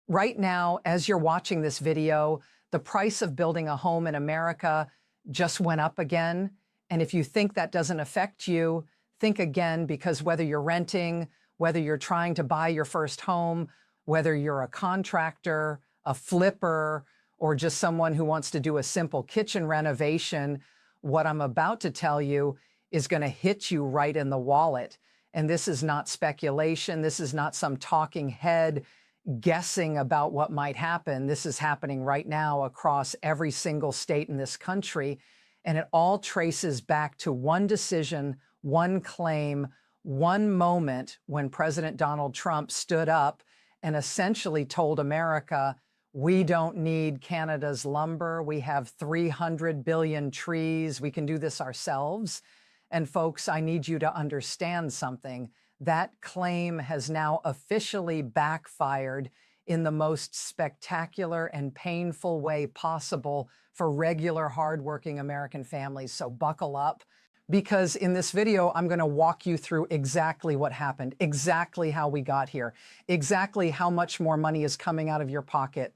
Right now, as you're watching this video, the price of building a home in America just went up again. And if you think that doesn't affect you, think again, because whether you're renting, whether you're trying to buy your first home, whether you're a contractor, a flipper, or just someone who wants to do a simple kitchen renovation, what I'm about to tell you is going to hit you right in the wallet. And this is not speculation. This is not some talking head guessing about what might happen. This is happening right now across every single state in this country. And it all traces back to one decision, one claim, one moment when President Donald Trump stood up and essentially told America, we don't need Canada's lumber. We have 300 billion trees. We can do this ourselves. And folks, I need you to understand something. That claim has now officially backfired in the most spectacular and painful way possible for regular, hardworking American families. So buckle up, because in this video, I'm going to walk you through exactly what happened, exactly how we got here, exactly how much more money is coming out of your pocket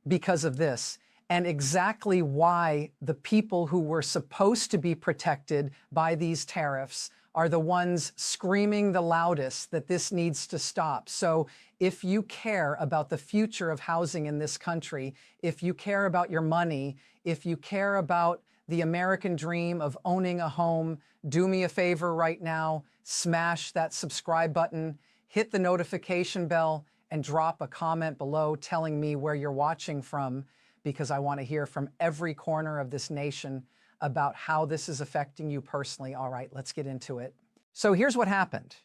because of this, and exactly why the people who were supposed to be protected by these tariffs are the ones screaming the loudest that this needs to stop. So if you care about the future of housing in this country, if you care about your money, if you care about the American dream of owning a home, do me a favor right now, smash that subscribe button, hit the notification bell, and drop a comment below telling me where you're watching from, because I want to hear from every corner of this nation about how this is affecting you personally. All right, let's get into it. So here's what happened.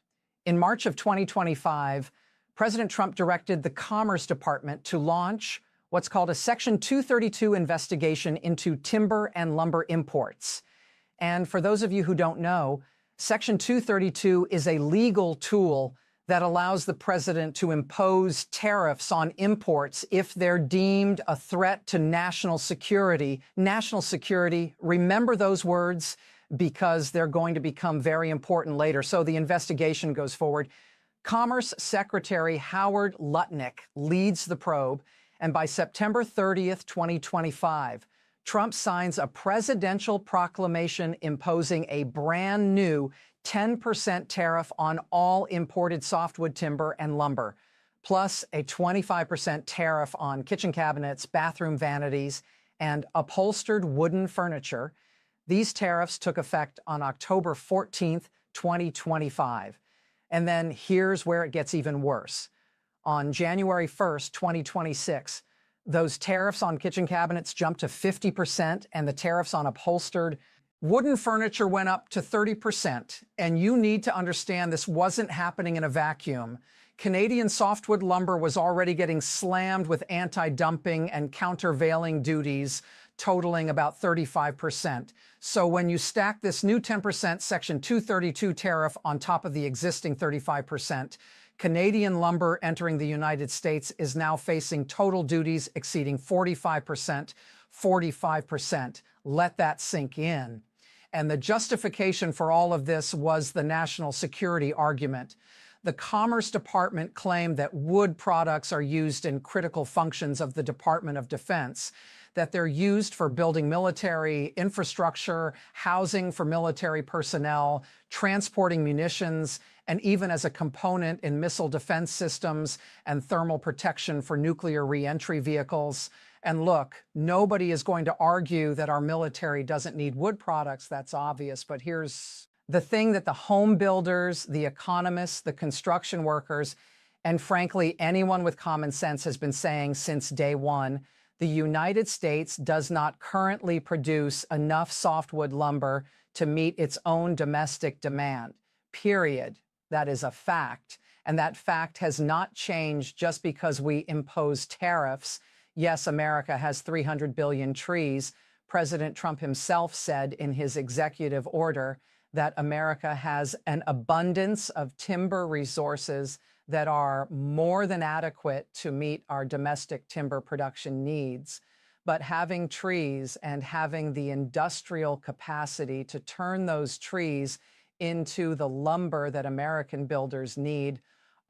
In March of 2025, President Trump directed the Commerce Department to launch what's called a Section 232 investigation into timber and lumber imports. And for those of you who don't know, Section 232 is a legal tool that allows the president to impose tariffs on imports if they're deemed a threat to national security. National security, remember those words, because they're going to become very important later. So the investigation goes forward. Commerce Secretary Howard Lutnick leads the probe, and by September 30th, 2025, Trump signs a presidential proclamation imposing a brand new 10% tariff on all imported softwood timber and lumber, plus a 25% tariff on kitchen cabinets, bathroom vanities, and upholstered wooden furniture. These tariffs took effect on October 14th, 2025. And then here's where it gets even worse. On January 1st, 2026, those tariffs on kitchen cabinets jumped to 50%, and the tariffs on upholstered wooden furniture went up to 30%, and you need to understand this wasn't happening in a vacuum. Canadian softwood lumber was already getting slammed with anti-dumping and countervailing duties totaling about 35%. So when you stack this new 10% Section 232 tariff on top of the existing 35%, Canadian lumber entering the United States is now facing total duties exceeding 45%, 45%. Let that sink in. And the justification for all of this was the national security argument. The Commerce Department claimed that wood products are used in critical functions of the Department of Defense, that they're used for building military infrastructure, housing for military personnel, transporting munitions, and even as a component in missile defense systems and thermal protection for nuclear reentry vehicles. And look, nobody is going to argue that our military doesn't need wood products. That's obvious. But here's the thing that the home builders, the economists, the construction workers, and frankly, anyone with common sense has been saying since day one: the United States does not currently produce enough softwood lumber to meet its own domestic demand. Period. That is a fact. And that fact has not changed just because we impose tariffs. Yes, America has 300 billion trees. President Trump himself said in his executive order that America has an abundance of timber resources that are more than adequate to meet our domestic timber production needs. But having trees and having the industrial capacity to turn those trees into the lumber that American builders need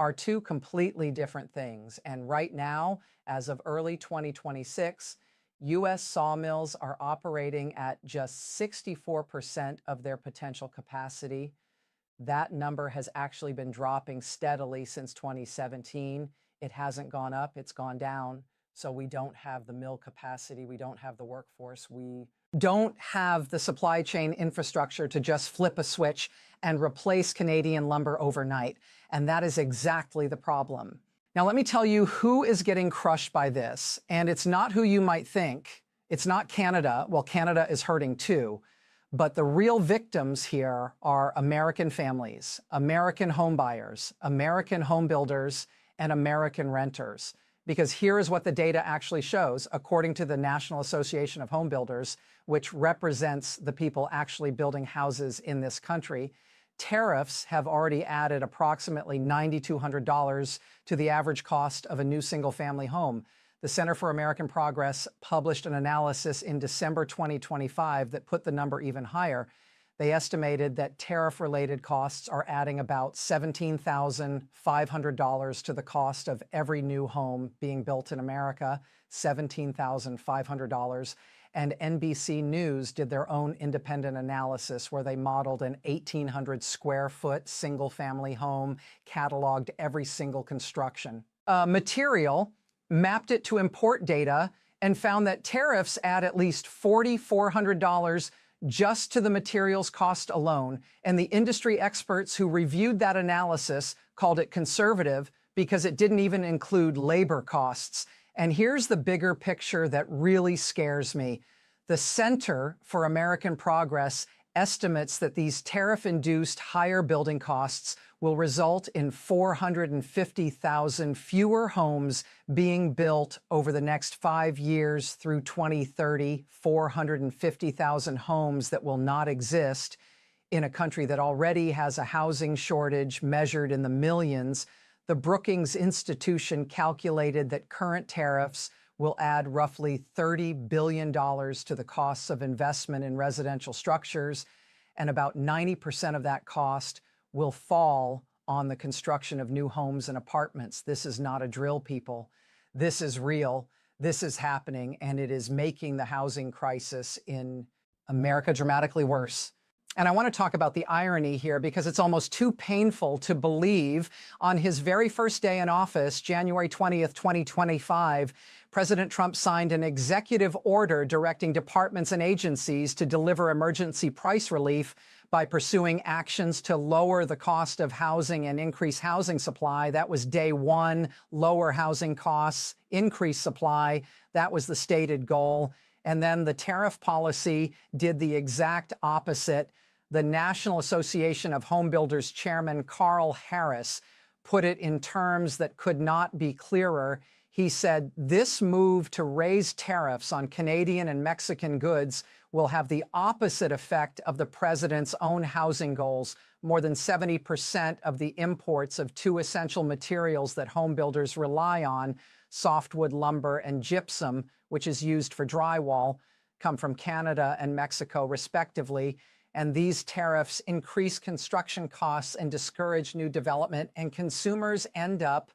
are two completely different things. And right now, as of early 2026, U.S. sawmills are operating at just 64% of their potential capacity. That number has actually been dropping steadily since 2017. It hasn't gone up, it's gone down. So we don't have the mill capacity, we don't have the workforce, we don't have the supply chain infrastructure to just flip a switch and replace Canadian lumber overnight. And that is exactly the problem. Now, let me tell you who is getting crushed by this. And it's not who you might think. It's not Canada. Well, Canada is hurting too. But the real victims here are American families, American home buyers, American home builders, and American renters. Because here is what the data actually shows, according to the National Association of Home Builders, which represents the people actually building houses in this country. Tariffs have already added approximately $9,200 to the average cost of a new single-family home. The Center for American Progress published an analysis in December 2025 that put the number even higher. They estimated that tariff-related costs are adding about $17,500 to the cost of every new home being built in America, $17,500. And NBC News did their own independent analysis where they modeled an 1,800 square foot single family home, cataloged every single construction material, mapped it to import data, and found that tariffs add at least $4,400 just to the materials cost alone. And the industry experts who reviewed that analysis called it conservative because it didn't even include labor costs. And here's the bigger picture that really scares me. The Center for American Progress estimates that these tariff-induced higher building costs will result in 450,000 fewer homes being built over the next 5 years through 2030, 450,000 homes that will not exist in a country that already has a housing shortage measured in the millions. The Brookings Institution calculated that current tariffs will add roughly $30 billion to the costs of investment in residential structures, and about 90% of that cost will fall on the construction of new homes and apartments. This is not a drill, people. This is real. This is happening, and it is making the housing crisis in America dramatically worse. And I want to talk about the irony here because it's almost too painful to believe. On his very first day in office, January 20th, 2025, President Trump signed an executive order directing departments and agencies to deliver emergency price relief by pursuing actions to lower the cost of housing and increase housing supply. That was day one: lower housing costs, increase supply. That was the stated goal. And then the tariff policy did the exact opposite. The National Association of Home Builders chairman, Carl Harris, put it in terms that could not be clearer. He said, this move to raise tariffs on Canadian and Mexican goods will have the opposite effect of the president's own housing goals. More than 70% of the imports of two essential materials that home builders rely on, softwood lumber and gypsum, which is used for drywall, come from Canada and Mexico, respectively. And these tariffs increase construction costs and discourage new development, and consumers end up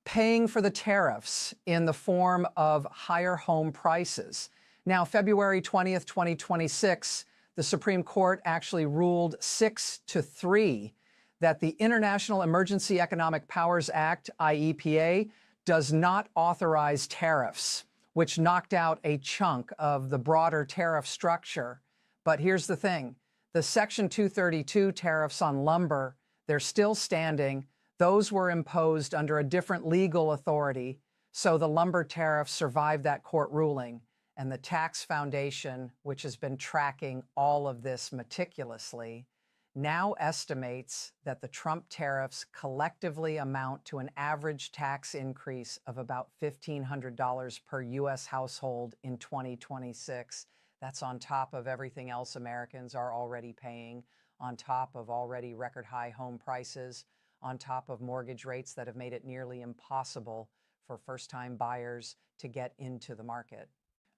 paying for the tariffs in the form of higher home prices. Now, February 20th, 2026, the Supreme Court actually ruled 6-3 that the International Emergency Economic Powers Act, IEPA, does not authorize tariffs, which knocked out a chunk of the broader tariff structure. But here's the thing. The Section 232 tariffs on lumber, they're still standing. Those were imposed under a different legal authority. So the lumber tariffs survived that court ruling. And the Tax Foundation, which has been tracking all of this meticulously, now estimates that the Trump tariffs collectively amount to an average tax increase of about $1,500 per U.S. household in 2026. That's on top of everything else Americans are already paying, on top of already record high home prices, on top of mortgage rates that have made it nearly impossible for first-time buyers to get into the market.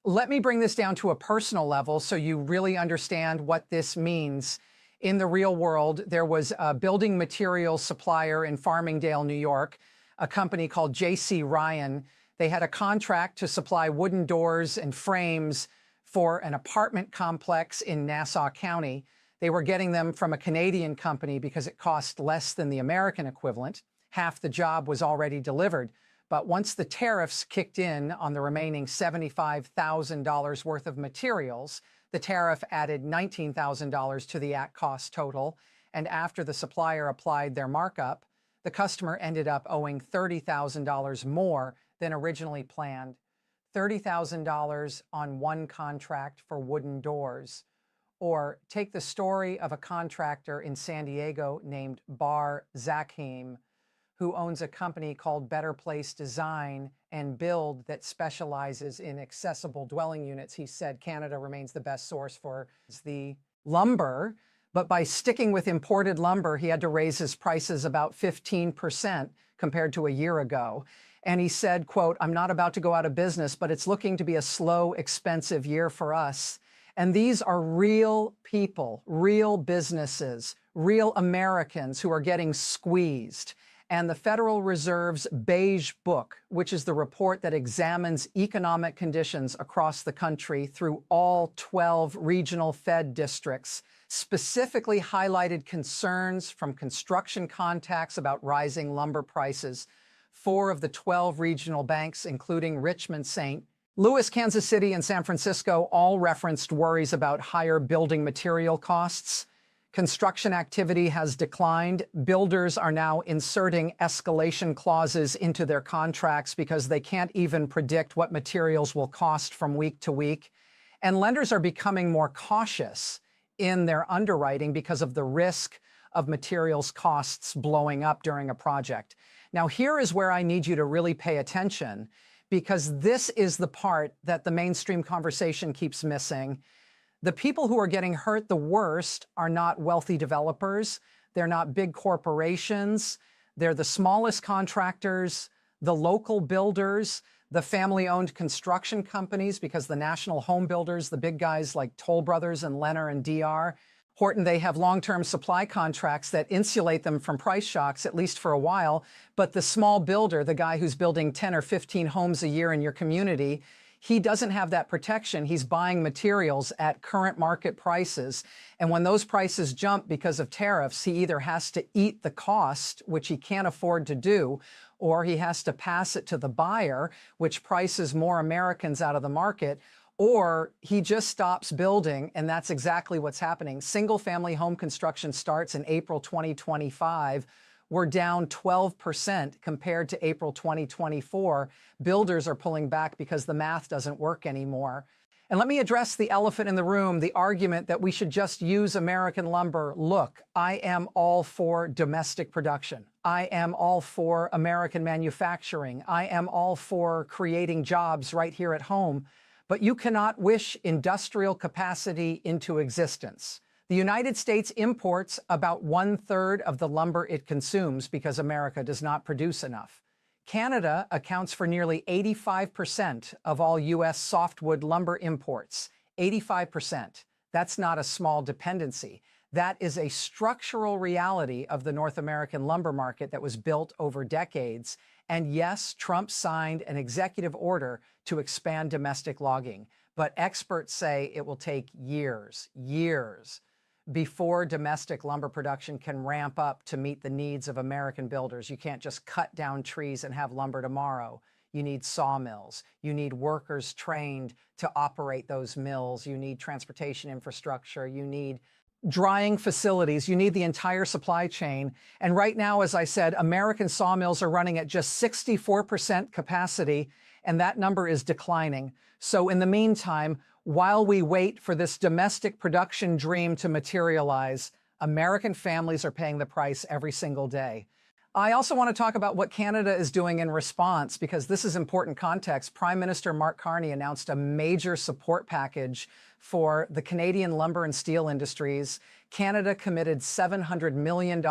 Let me bring this down to a personal level so you really understand what this means. In the real world, there was a building materials supplier in Farmingdale, New York, a company called J.C. Ryan. They had a contract to supply wooden doors and frames for an apartment complex in Nassau County. They were getting them from a Canadian company because it cost less than the American equivalent. Half the job was already delivered. But once the tariffs kicked in on the remaining $75,000 worth of materials, the tariff added $19,000 to the at cost total. And after the supplier applied their markup, the customer ended up owing $30,000 more than originally planned. $30,000 on one contract for wooden doors. Or take the story of a contractor in San Diego named Bar Zakhim, who owns a company called Better Place Design and Build that specializes in accessible dwelling units. He said Canada remains the best source for the lumber, but by sticking with imported lumber, he had to raise his prices about 15% compared to a year ago. And he said, quote, "I'm not about to go out of business, but it's looking to be a slow, expensive year for us." And these are real people, real businesses, real Americans who are getting squeezed. And the Federal Reserve's Beige Book, which is the report that examines economic conditions across the country through all 12 regional Fed districts, specifically highlighted concerns from construction contacts about rising lumber prices. 4 of the 12 regional banks, including Richmond, St. Louis, Kansas City, and San Francisco, all referenced worries about higher building material costs. Construction activity has declined. Builders are now inserting escalation clauses into their contracts because they can't even predict what materials will cost from week to week. And lenders are becoming more cautious in their underwriting because of the risk of materials costs blowing up during a project. Now, here is where I need you to really pay attention, because this is the part that the mainstream conversation keeps missing. The people who are getting hurt the worst are not wealthy developers. They're not big corporations. They're the smallest contractors, the local builders, the family-owned construction companies, because the national home builders, the big guys like Toll Brothers and Lennar and DR, Horton, they have long-term supply contracts that insulate them from price shocks, at least for a while. But the small builder, the guy who's building 10 or 15 homes a year in your community, he doesn't have that protection. He's buying materials at current market prices. And when those prices jump because of tariffs, he either has to eat the cost, which he can't afford to do, or he has to pass it to the buyer, which prices more Americans out of the market, or he just stops building. And that's exactly what's happening. Single-family home construction starts in April 2025. We're down 12% compared to April 2024. Builders are pulling back because the math doesn't work anymore. And let me address the elephant in the room, the argument that we should just use American lumber. Look, I am all for domestic production. I am all for American manufacturing. I am all for creating jobs right here at home. But you cannot wish industrial capacity into existence. The United States imports about 1/3 of the lumber it consumes because America does not produce enough. Canada accounts for nearly 85% of all U.S. softwood lumber imports. 85%. That's not a small dependency. That is a structural reality of the North American lumber market that was built over decades. And yes, Trump signed an executive order to expand domestic logging. But experts say it will take years before domestic lumber production can ramp up to meet the needs of American builders. You can't just cut down trees and have lumber tomorrow. You need sawmills. You need workers trained to operate those mills. You need transportation infrastructure. You need drying facilities. You need the entire supply chain. And right now, as I said, American sawmills are running at just 64% capacity, and that number is declining. So in the meantime, while we wait for this domestic production dream to materialize, American families are paying the price every single day. I also want to talk about what Canada is doing in response, because this is important context. Prime Minister Mark Carney announced a major support package for the Canadian lumber and steel industries. Canada committed $700 million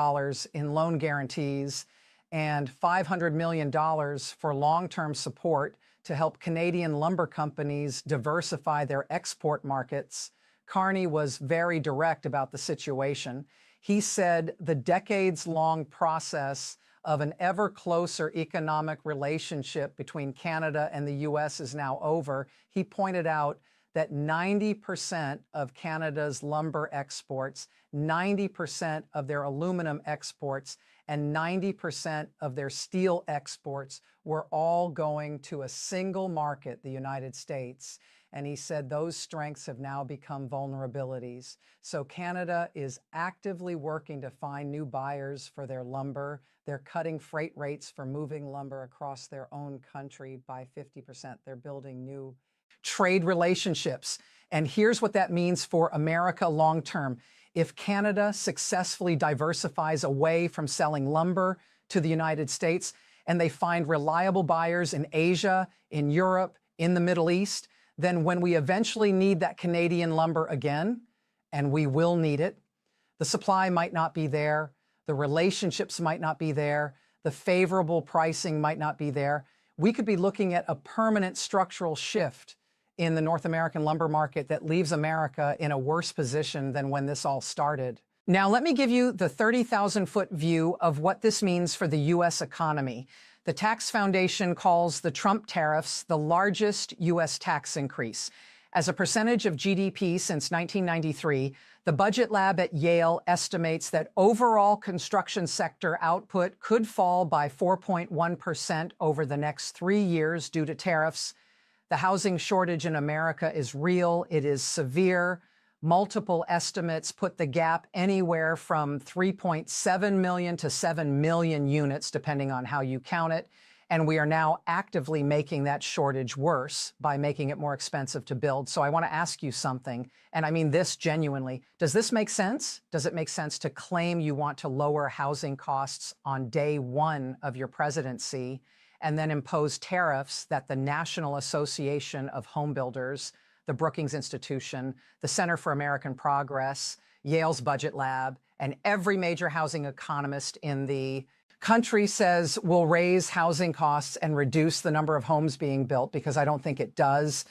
in loan guarantees and $500 million for long-term support to help Canadian lumber companies diversify their export markets. Carney was very direct about the situation. He said the decades-long process of an ever closer economic relationship between Canada and the U.S. is now over. He pointed out that 90% of Canada's lumber exports, 90% of their aluminum exports, and 90% of their steel exports were all going to a single market, the United States. And he said those strengths have now become vulnerabilities. So Canada is actively working to find new buyers for their lumber. They're cutting freight rates for moving lumber across their own country by 50%. They're building new trade relationships. And here's what that means for America long term. If Canada successfully diversifies away from selling lumber to the United States, and they find reliable buyers in Asia, in Europe, in the Middle East, then when we eventually need that Canadian lumber again, and we will need it, the supply might not be there, the relationships might not be there, the favorable pricing might not be there. We could be looking at a permanent structural shift in the North American lumber market that leaves America in a worse position than when this all started. Now, let me give you the 30,000-foot view of what this means for the U.S. economy. The Tax Foundation calls the Trump tariffs the largest U.S. tax increase. As a percentage of GDP since 1993, the Budget Lab at Yale estimates that overall construction sector output could fall by 4.1% over the next 3 years due to tariffs. The housing shortage in America is real. It is severe. Multiple estimates put the gap anywhere from 3.7 million to 7 million units, depending on how you count it. And we are now actively making that shortage worse by making it more expensive to build. So I want to ask you something, and I mean this genuinely. Does this make sense? Does it make sense to claim you want to lower housing costs on day one of your presidency and then impose tariffs that the National Association of Home Builders, the Brookings Institution, the Center for American Progress, Yale's Budget Lab, and every major housing economist in the country says will raise housing costs and reduce the number of homes being built? Because I don't think it does.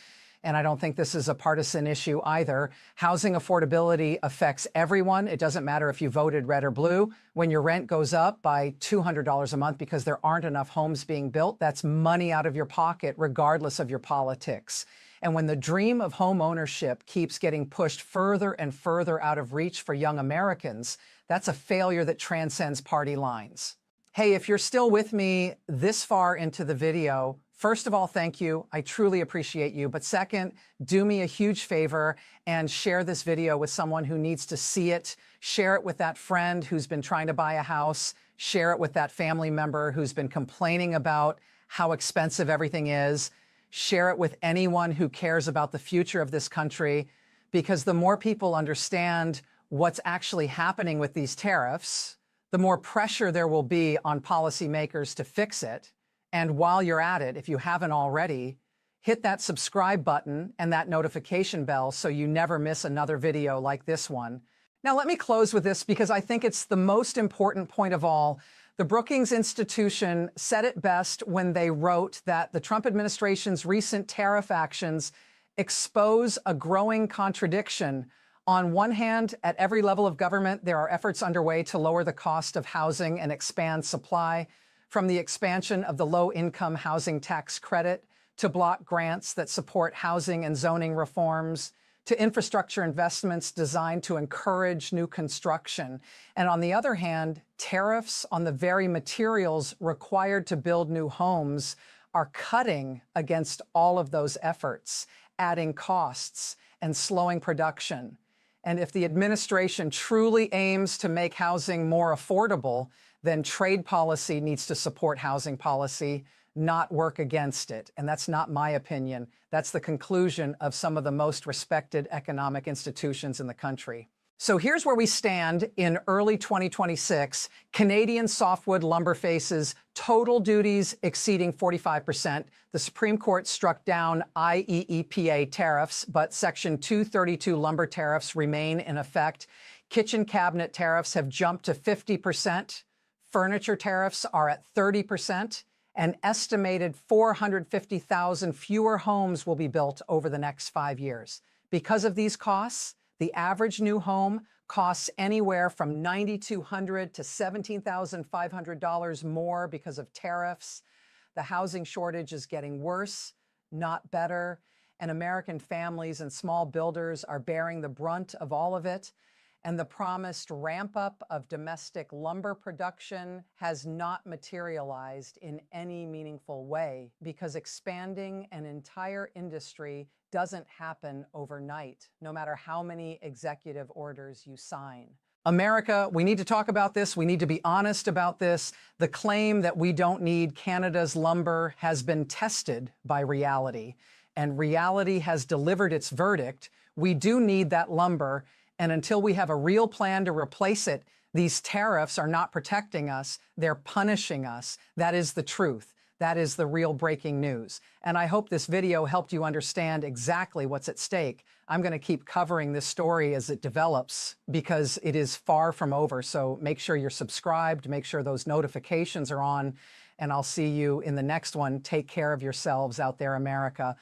And I don't think this is a partisan issue either. Housing affordability affects everyone. It doesn't matter if you voted red or blue. When your rent goes up by $200 a month because there aren't enough homes being built, that's money out of your pocket, regardless of your politics. And when the dream of home ownership keeps getting pushed further and further out of reach for young Americans, that's a failure that transcends party lines. Hey, if you're still with me this far into the video, first of all, thank you. I truly appreciate you. But second, do me a huge favor and share this video with someone who needs to see it. Share it with that friend who's been trying to buy a house. Share it with that family member who's been complaining about how expensive everything is. Share it with anyone who cares about the future of this country, because the more people understand what's actually happening with these tariffs, the more pressure there will be on policymakers to fix it. And while you're at it, if you haven't already, hit that subscribe button and that notification bell so you never miss another video like this one. Now, let me close with this because I think it's the most important point of all. The Brookings Institution said it best when they wrote that the Trump administration's recent tariff actions expose a growing contradiction. On one hand, at every level of government, there are efforts underway to lower the cost of housing and expand supply, from the expansion of the low-income housing tax credit to block grants that support housing and zoning reforms, to infrastructure investments designed to encourage new construction. And on the other hand, tariffs on the very materials required to build new homes are cutting against all of those efforts, adding costs and slowing production. And if the administration truly aims to make housing more affordable, then trade policy needs to support housing policy, not work against it. And that's not my opinion. That's the conclusion of some of the most respected economic institutions in the country. So here's where we stand in early 2026. Canadian softwood lumber faces total duties exceeding 45%. The Supreme Court struck down IEEPA tariffs, but Section 232 lumber tariffs remain in effect. Kitchen cabinet tariffs have jumped to 50%. Furniture tariffs are at 30%. An estimated 450,000 fewer homes will be built over the next 5 years. Because of these costs, The average new home costs anywhere from $9,200 to $17,500 more because of tariffs. The housing shortage is getting worse, not better, and American families and small builders are bearing the brunt of all of it. And the promised ramp up of domestic lumber production has not materialized in any meaningful way because expanding an entire industry doesn't happen overnight, no matter how many executive orders you sign. America, we need to talk about this. We need to be honest about this. The claim that we don't need Canada's lumber has been tested by reality, and reality has delivered its verdict. We do need that lumber. And until we have a real plan to replace it, these tariffs are not protecting us, they're punishing us. That is the truth. That is the real breaking news. And I hope this video helped you understand exactly what's at stake. I'm going to keep covering this story as it develops because it is far from over. So make sure you're subscribed, make sure those notifications are on, and I'll see you in the next one. Take care of yourselves out there, America.